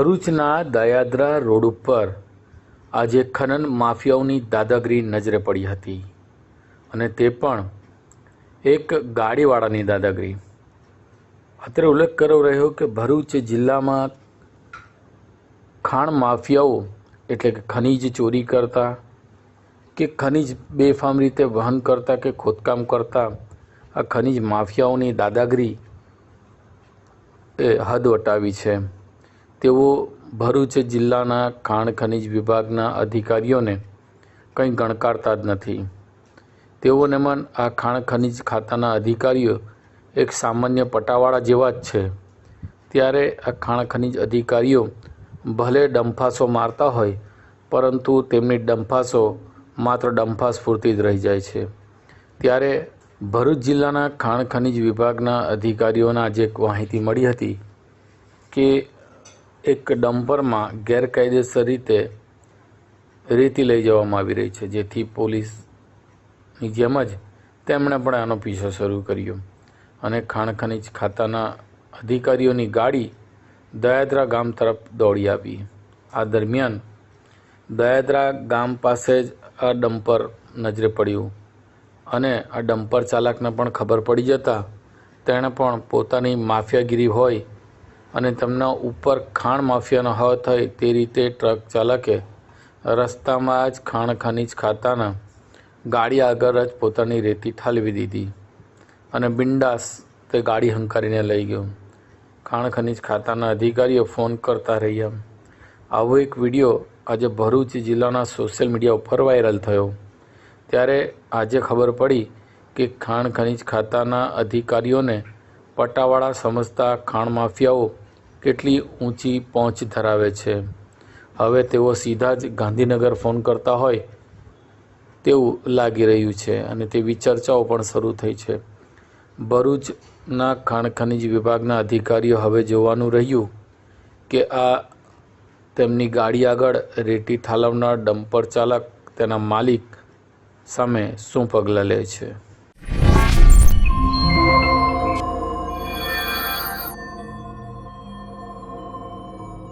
ભરૂચના દયાદરા રોડ ઉપર આજે ખનન માફિયાઓની દાદાગીરી નજરે પડી હતી અને તે પણ એક ગાડીવાળાની દાદાગીરી। અત્યારે ઉલ્લેખ કરવો રહ્યો કે ભરૂચ જિલ્લામાં ખાણ માફિયાઓ એટલે કે ખનીજ ચોરી કરતા કે ખનીજ બેફામ રીતે વહન કરતા કે ખોદકામ કરતા આ ખનીજ માફિયાઓની દાદાગીરી એ હદ વટાવી છે। તેઓ ભરૂચ જિલ્લાના ખાણ ખનીજ વિભાગના અધિકારીઓને કંઈ ગણકારતા જ નથી। તેઓને મન આ ખાણ ખનીજ ખાતાના અધિકારીઓ એક સામાન્ય પટાવાળા જેવા જ છે। ત્યારે આ ખાણ ખનીજ અધિકારીઓ ભલે ડંફાસો મારતા હોય પરંતુ તેમની ડંફાસો માત્ર ડંફાસ પૂરતી જ રહી જાય છે। ત્યારે ભરૂચ જિલ્લાના ખાણ ખનીજ વિભાગના અધિકારીઓને આજે એક માહિતી મળી હતી કે એક ડમ્પરમાં ગેરકાયદેસર રીતે રેતી લઈ જવામાં આવી રહી છે, જેથી પોલીસની જેમ જ તેમણે પણ આનો પીછો શરૂ કર્યો અને ખાણ ખનીજ ખાતાના અધિકારીઓની ગાડી દયાદરા ગામ તરફ દોડી આવી। આ દરમિયાન દયાદરા ગામ પાસે જ આ ડમ્પર નજરે પડ્યું અને આ ડમ્પર ચાલકને પણ ખબર પડી જતાં તેણે પણ પોતાની માફિયાગીરી હોય અને તેમના ઉપર ખાણ માફિયાનો હાથ હોય તે રીતે ટ્રક ચાલકે રસ્તામાં જ ખાણ ખનીજ ખાતાના ગાડી આગળ જ પોતાની રેતી ઠાલવી દીધી અને બિંદાસ તે ગાડી હંકારીને લઈ ગયો। ખાણ ખનીજ ખાતાના અધિકારીઓ ફોન કરતા રહ્યા। આવો એક વિડીયો આજે ભરૂચ જિલ્લાના સોશિયલ મીડિયા ઉપર વાયરલ થયો। ત્યારે આજે ખબર પડી કે ખાણ ખનીજ ખાતાના અધિકારીઓને પટાવાળા સમજતા ખાણ માફિયાઓ કેટલી ઊંચી પહોંચ ધરાવે છે। હવે તેઓ સીધા જ ગાંધીનગર ફોન કરતા હોય તેવું લાગી રહ્યું છે અને તેવી ચર્ચાઓ પણ શરૂ થઈ છે। ભરૂચના ખાણ ખનીજ વિભાગના અધિકારીઓ હવે જોવાનું રહ્યું કે આ તેમની ગાડી આગળ રેતી ઠાલવનાર ડમ્પર ચાલક તેના માલિક સામે શું પગલાં લે છે।